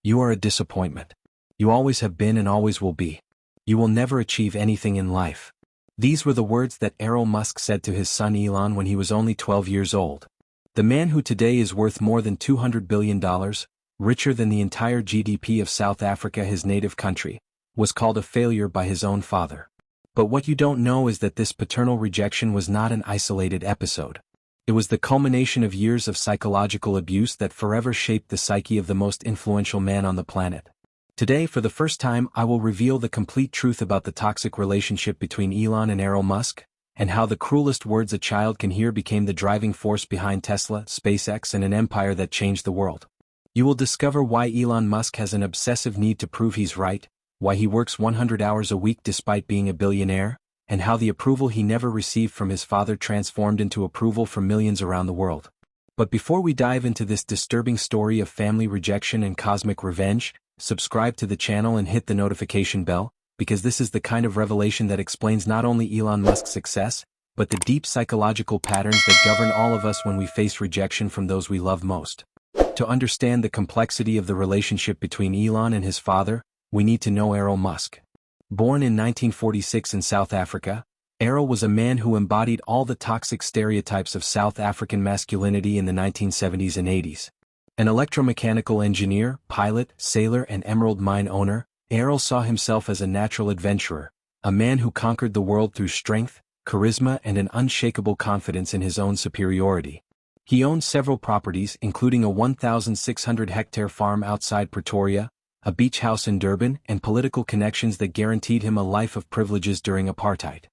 You are a disappointment. You always have been and always will be. You will never achieve anything in life. These were the words that Errol Musk said to his son Elon when he was only 12 years old. The man who today is worth more than $200 billion, richer than the entire GDP of South Africa, his native country, was called a failure by his own father. But what you don't know is that this paternal rejection was not an isolated episode. It was the culmination of years of psychological abuse that forever shaped the psyche of the most influential man on the planet. Today, for the first time, I will reveal the complete truth about the toxic relationship between Elon and Errol Musk, and how the cruelest words a child can hear became the driving force behind Tesla, SpaceX, and an empire that changed the world. You will discover why Elon Musk has an obsessive need to prove he's right, why he works 100 hours a week despite being a billionaire, and how the approval he never received from his father transformed into approval from millions around the world. But before we dive into this disturbing story of family rejection and cosmic revenge, subscribe to the channel and hit the notification bell, because this is the kind of revelation that explains not only Elon Musk's success, but the deep psychological patterns that govern all of us when we face rejection from those we love most. To understand the complexity of the relationship between Elon and his father, we need to know Errol Musk. Born in 1946 in South Africa, Errol was a man who embodied all the toxic stereotypes of South African masculinity in the 1970s and 80s. An electromechanical engineer, pilot, sailor, and emerald mine owner, Errol saw himself as a natural adventurer, a man who conquered the world through strength, charisma, and an unshakable confidence in his own superiority. He owned several properties, including a 1,600-hectare farm outside Pretoria, a beach house in Durban, and political connections that guaranteed him a life of privileges during apartheid.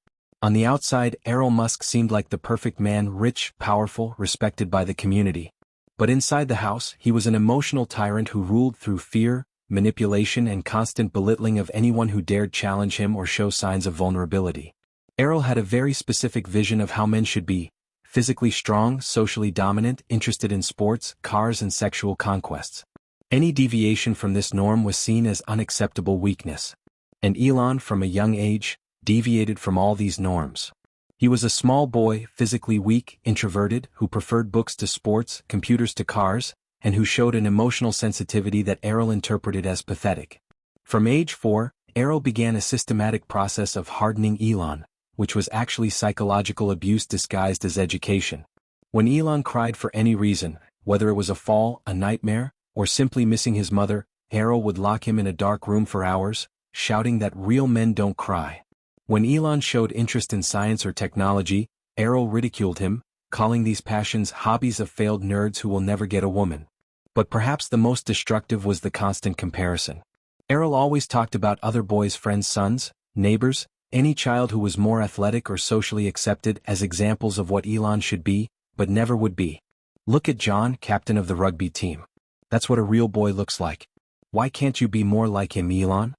On the outside, Errol Musk seemed like the perfect man, rich, powerful, respected by the community. But inside the house, he was an emotional tyrant who ruled through fear, manipulation, and constant belittling of anyone who dared challenge him or show signs of vulnerability. Errol had a very specific vision of how men should be: physically strong, socially dominant, interested in sports, cars, and sexual conquests. Any deviation from this norm was seen as unacceptable weakness. And Elon, from a young age, deviated from all these norms. He was a small boy, physically weak, introverted, who preferred books to sports, computers to cars, and who showed an emotional sensitivity that Errol interpreted as pathetic. From age 4, Errol began a systematic process of hardening Elon, which was actually psychological abuse disguised as education. When Elon cried for any reason, whether it was a fall, a nightmare, or simply missing his mother, Errol would lock him in a dark room for hours, shouting that real men don't cry. When Elon showed interest in science or technology, Errol ridiculed him, calling these passions hobbies of failed nerds who will never get a woman. But perhaps the most destructive was the constant comparison. Errol always talked about other boys' friends' sons, neighbors, any child who was more athletic or socially accepted as examples of what Elon should be, but never would be. Look at John, captain of the rugby team. That's what a real boy looks like. Why can't you be more like him, Elon?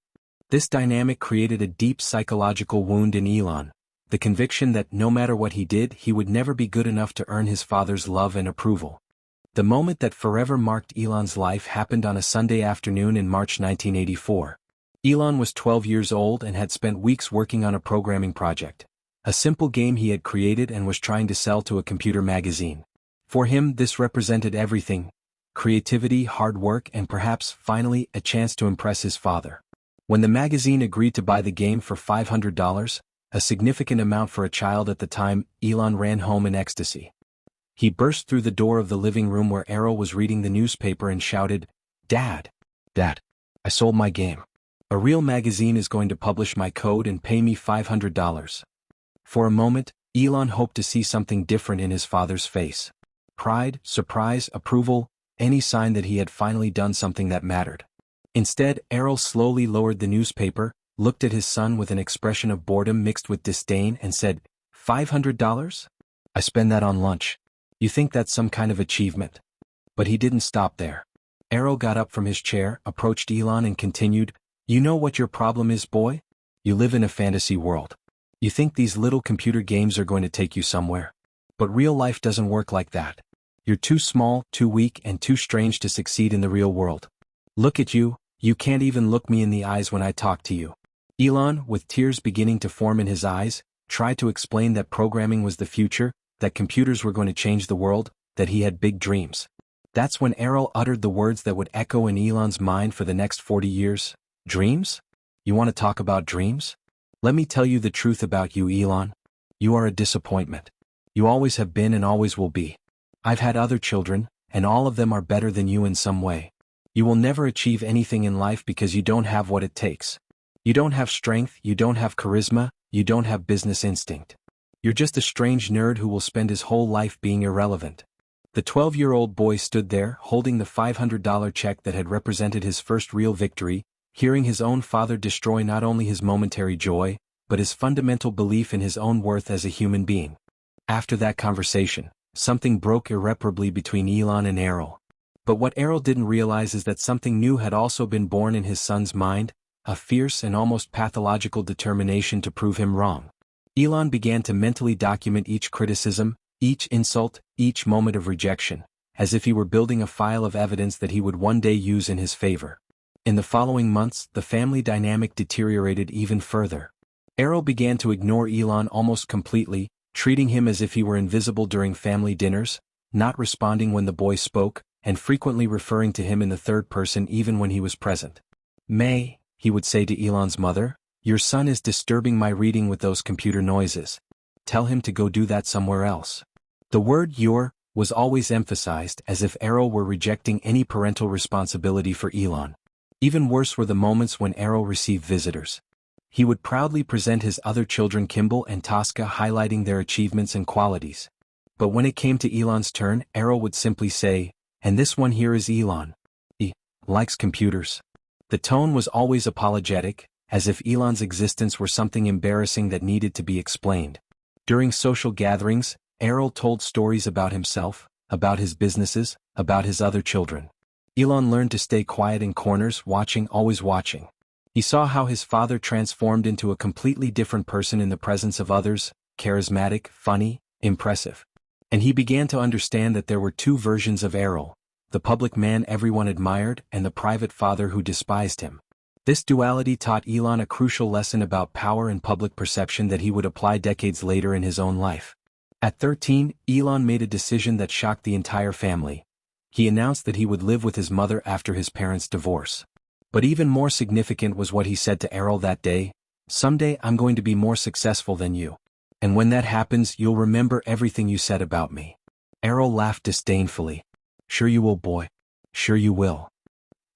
This dynamic created a deep psychological wound in Elon, the conviction that no matter what he did, he would never be good enough to earn his father's love and approval. The moment that forever marked Elon's life happened on a Sunday afternoon in March 1984. Elon was 12 years old and had spent weeks working on a programming project, a simple game he had created and was trying to sell to a computer magazine. For him, this represented everything: creativity, hard work, and perhaps, finally, a chance to impress his father. When the magazine agreed to buy the game for $500, a significant amount for a child at the time, Elon ran home in ecstasy. He burst through the door of the living room where Errol was reading the newspaper and shouted, "Dad! Dad! I sold my game. A real magazine is going to publish my code and pay me $500. For a moment, Elon hoped to see something different in his father's face. Pride, surprise, approval, any sign that he had finally done something that mattered. Instead, Errol slowly lowered the newspaper, looked at his son with an expression of boredom mixed with disdain, and said, $500? I spend that on lunch. You think that's some kind of achievement? But he didn't stop there. Errol got up from his chair, approached Elon, and continued, You know what your problem is, boy? You live in a fantasy world. You think these little computer games are going to take you somewhere. But real life doesn't work like that. You're too small, too weak, and too strange to succeed in the real world. Look at you, you can't even look me in the eyes when I talk to you." Elon, with tears beginning to form in his eyes, tried to explain that programming was the future, that computers were going to change the world, that he had big dreams. That's when Errol uttered the words that would echo in Elon's mind for the next 40 years. Dreams? You want to talk about dreams? Let me tell you the truth about you, Elon. You are a disappointment. You always have been and always will be. I've had other children, and all of them are better than you in some way. You will never achieve anything in life because you don't have what it takes. You don't have strength, you don't have charisma, you don't have business instinct. You're just a strange nerd who will spend his whole life being irrelevant. The 12-year-old boy stood there, holding the $500 check that had represented his first real victory, hearing his own father destroy not only his momentary joy, but his fundamental belief in his own worth as a human being. After that conversation, something broke irreparably between Elon and Errol. But what Errol didn't realize is that something new had also been born in his son's mind, a fierce and almost pathological determination to prove him wrong. Elon began to mentally document each criticism, each insult, each moment of rejection, as if he were building a file of evidence that he would one day use in his favor. In the following months, the family dynamic deteriorated even further. Errol began to ignore Elon almost completely, treating him as if he were invisible during family dinners, not responding when the boy spoke, and frequently referring to him in the third person even when he was present. "May," he would say to Elon's mother, "your son is disturbing my reading with those computer noises. Tell him to go do that somewhere else." The word "your" was always emphasized as if Errol were rejecting any parental responsibility for Elon. Even worse were the moments when Errol received visitors. He would proudly present his other children Kimball and Tosca, highlighting their achievements and qualities. But when it came to Elon's turn, Errol would simply say, "And this one here is Elon. He likes computers." The tone was always apologetic, as if Elon's existence were something embarrassing that needed to be explained. During social gatherings, Errol told stories about himself, about his businesses, about his other children. Elon learned to stay quiet in corners, watching, always watching. He saw how his father transformed into a completely different person in the presence of others, charismatic, funny, impressive. And he began to understand that there were two versions of Errol, the public man everyone admired and the private father who despised him. This duality taught Elon a crucial lesson about power and public perception that he would apply decades later in his own life. At 13, Elon made a decision that shocked the entire family. He announced that he would live with his mother after his parents' divorce. But even more significant was what he said to Errol that day: "Someday I'm going to be more successful than you. And when that happens, you'll remember everything you said about me." Errol laughed disdainfully. "Sure you will, boy. Sure you will."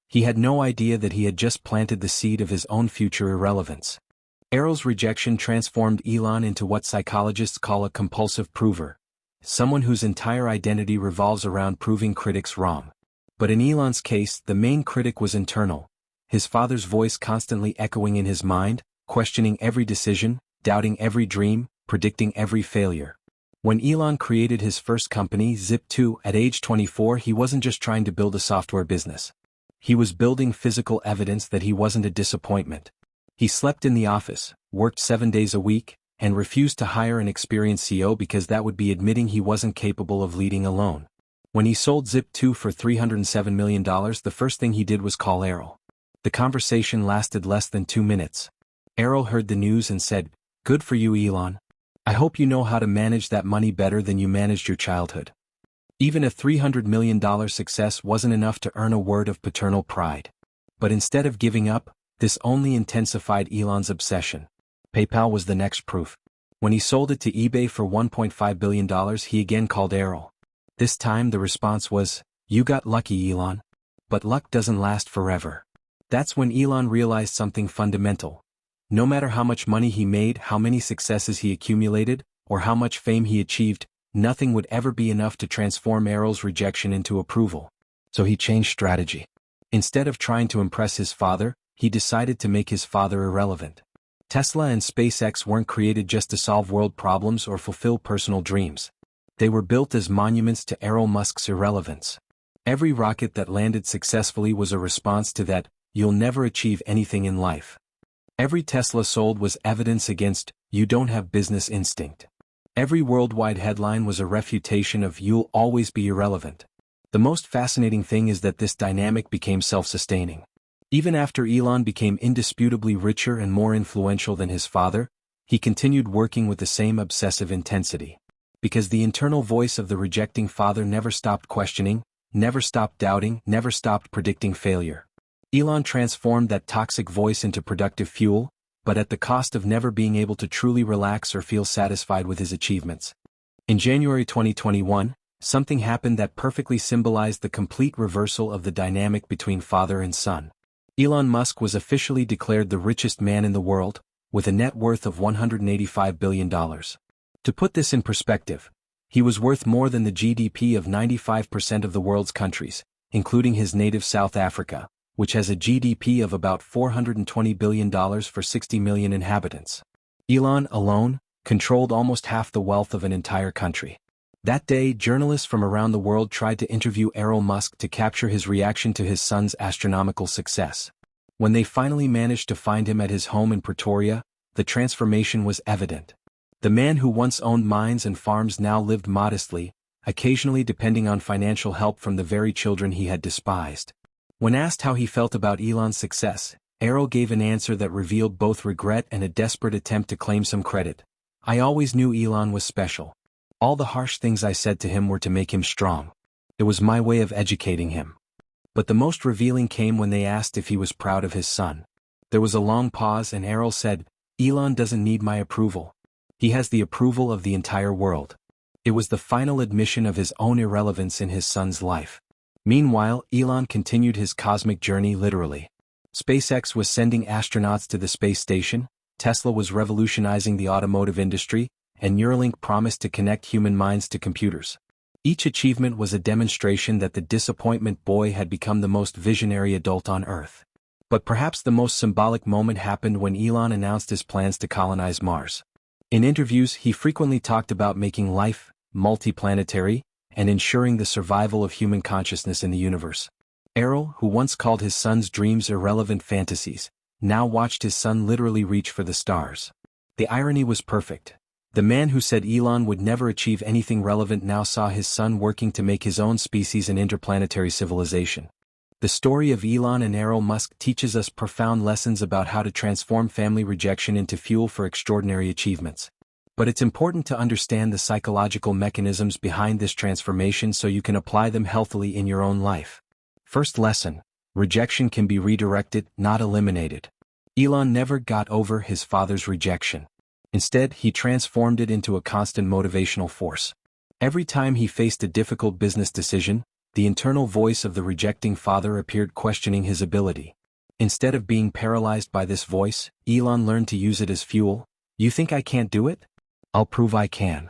He had no idea that he had just planted the seed of his own future irrelevance. Errol's rejection transformed Elon into what psychologists call a compulsive prover, someone whose entire identity revolves around proving critics wrong. But in Elon's case, the main critic was internal, his father's voice constantly echoing in his mind, questioning every decision, doubting every dream, predicting every failure. When Elon created his first company, Zip2, at age 24, he wasn't just trying to build a software business. He was building physical evidence that he wasn't a disappointment. He slept in the office, worked 7 days a week, and refused to hire an experienced CEO because that would be admitting he wasn't capable of leading alone. When he sold Zip2 for $307 million, the first thing he did was call Errol. The conversation lasted less than 2 minutes. Errol heard the news and said, "Good for you, Elon. I hope you know how to manage that money better than you managed your childhood." Even a $300 million success wasn't enough to earn a word of paternal pride. But instead of giving up, this only intensified Elon's obsession. PayPal was the next proof. When he sold it to eBay for $1.5 billion, he again called Errol. This time the response was, "You got lucky, Elon." But luck doesn't last forever. That's when Elon realized something fundamental. No matter how much money he made, how many successes he accumulated, or how much fame he achieved, nothing would ever be enough to transform Errol's rejection into approval. So he changed strategy. Instead of trying to impress his father, he decided to make his father irrelevant. Tesla and SpaceX weren't created just to solve world problems or fulfill personal dreams. They were built as monuments to Errol Musk's irrelevance. Every rocket that landed successfully was a response to that, "You'll never achieve anything in life." Every Tesla sold was evidence against, "You don't have business instinct." Every worldwide headline was a refutation of, "You'll always be irrelevant." The most fascinating thing is that this dynamic became self-sustaining. Even after Elon became indisputably richer and more influential than his father, he continued working with the same obsessive intensity. Because the internal voice of the rejecting father never stopped questioning, never stopped doubting, never stopped predicting failure. Elon transformed that toxic voice into productive fuel, but at the cost of never being able to truly relax or feel satisfied with his achievements. In January 2021, something happened that perfectly symbolized the complete reversal of the dynamic between father and son. Elon Musk was officially declared the richest man in the world, with a net worth of $185 billion. To put this in perspective, he was worth more than the GDP of 95% of the world's countries, including his native South Africa, which has a GDP of about $420 billion for 60 million inhabitants. Elon, alone, controlled almost half the wealth of an entire country. That day, journalists from around the world tried to interview Errol Musk to capture his reaction to his son's astronomical success. When they finally managed to find him at his home in Pretoria, the transformation was evident. The man who once owned mines and farms now lived modestly, occasionally depending on financial help from the very children he had despised. When asked how he felt about Elon's success, Errol gave an answer that revealed both regret and a desperate attempt to claim some credit. "I always knew Elon was special. All the harsh things I said to him were to make him strong. It was my way of educating him." But the most revealing came when they asked if he was proud of his son. There was a long pause and Errol said, "Elon doesn't need my approval. He has the approval of the entire world." It was the final admission of his own irrelevance in his son's life. Meanwhile, Elon continued his cosmic journey literally. SpaceX was sending astronauts to the space station, Tesla was revolutionizing the automotive industry, and Neuralink promised to connect human minds to computers. Each achievement was a demonstration that the disappointment boy had become the most visionary adult on Earth. But perhaps the most symbolic moment happened when Elon announced his plans to colonize Mars. In interviews, he frequently talked about making life multiplanetary and ensuring the survival of human consciousness in the universe. Errol, who once called his son's dreams irrelevant fantasies, now watched his son literally reach for the stars. The irony was perfect. The man who said Elon would never achieve anything relevant now saw his son working to make his own species an interplanetary civilization. The story of Elon and Errol Musk teaches us profound lessons about how to transform family rejection into fuel for extraordinary achievements. But it's important to understand the psychological mechanisms behind this transformation so you can apply them healthily in your own life. First lesson: rejection can be redirected, not eliminated. Elon never got over his father's rejection. Instead, he transformed it into a constant motivational force. Every time he faced a difficult business decision, the internal voice of the rejecting father appeared questioning his ability. Instead of being paralyzed by this voice, Elon learned to use it as fuel. "You think I can't do it? I'll prove I can."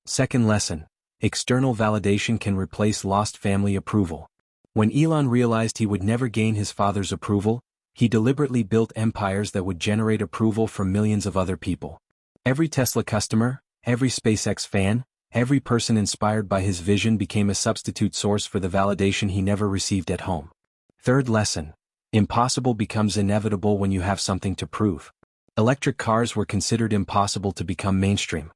Second lesson: external validation can replace lost family approval. When Elon realized he would never gain his father's approval, he deliberately built empires that would generate approval from millions of other people. Every Tesla customer, every SpaceX fan, every person inspired by his vision became a substitute source for the validation he never received at home. Third lesson: impossible becomes inevitable when you have something to prove. Electric cars were considered impossible to become mainstream.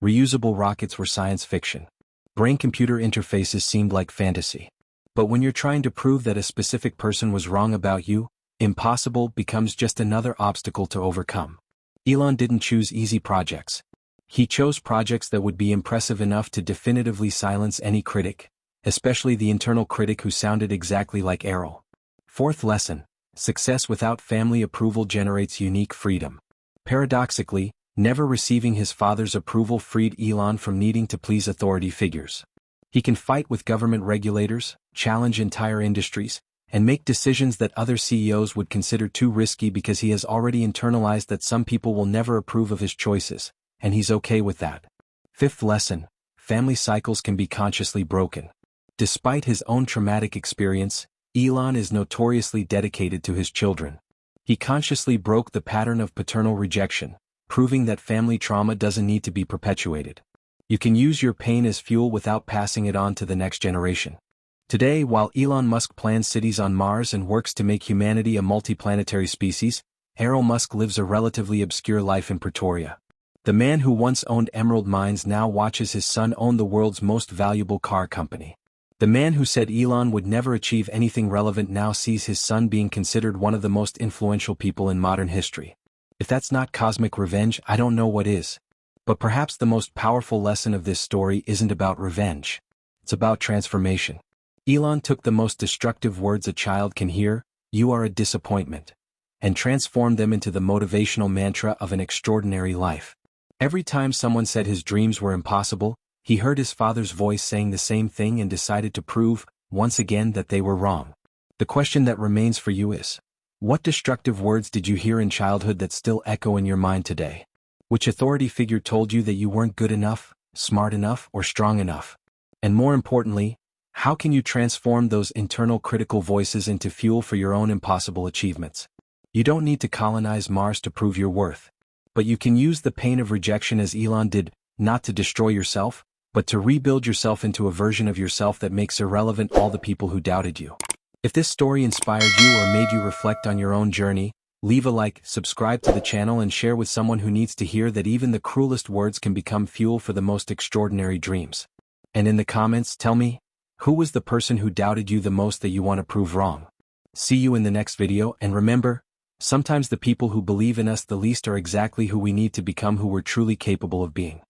Reusable rockets were science fiction. Brain-computer interfaces seemed like fantasy. But when you're trying to prove that a specific person was wrong about you, impossible becomes just another obstacle to overcome. Elon didn't choose easy projects. He chose projects that would be impressive enough to definitively silence any critic, especially the internal critic who sounded exactly like Errol. Fourth lesson: success without family approval generates unique freedom. Paradoxically, never receiving his father's approval freed Elon from needing to please authority figures. He can fight with government regulators, challenge entire industries, and make decisions that other CEOs would consider too risky because he has already internalized that some people will never approve of his choices, and he's okay with that. Fifth lesson: family cycles can be consciously broken. Despite his own traumatic experience, Elon is notoriously dedicated to his children. He consciously broke the pattern of paternal rejection, proving that family trauma doesn't need to be perpetuated. You can use your pain as fuel without passing it on to the next generation. Today, while Elon Musk plans cities on Mars and works to make humanity a multiplanetary species, Errol Musk lives a relatively obscure life in Pretoria. The man who once owned emerald mines now watches his son own the world's most valuable car company. The man who said Elon would never achieve anything relevant now sees his son being considered one of the most influential people in modern history. If that's not cosmic revenge, I don't know what is. But perhaps the most powerful lesson of this story isn't about revenge. It's about transformation. Elon took the most destructive words a child can hear, "You are a disappointment," and transformed them into the motivational mantra of an extraordinary life. Every time someone said his dreams were impossible, he heard his father's voice saying the same thing and decided to prove, once again, that they were wrong. The question that remains for you is, what destructive words did you hear in childhood that still echo in your mind today? Which authority figure told you that you weren't good enough, smart enough, or strong enough? And more importantly, how can you transform those internal critical voices into fuel for your own impossible achievements? You don't need to colonize Mars to prove your worth. But you can use the pain of rejection as Elon did, not to destroy yourself, but to rebuild yourself into a version of yourself that makes irrelevant all the people who doubted you. If this story inspired you or made you reflect on your own journey, leave a like, subscribe to the channel, and share with someone who needs to hear that even the cruelest words can become fuel for the most extraordinary dreams. And in the comments, tell me, who was the person who doubted you the most that you want to prove wrong? See you in the next video, and remember, sometimes the people who believe in us the least are exactly who we need to become who we're truly capable of being.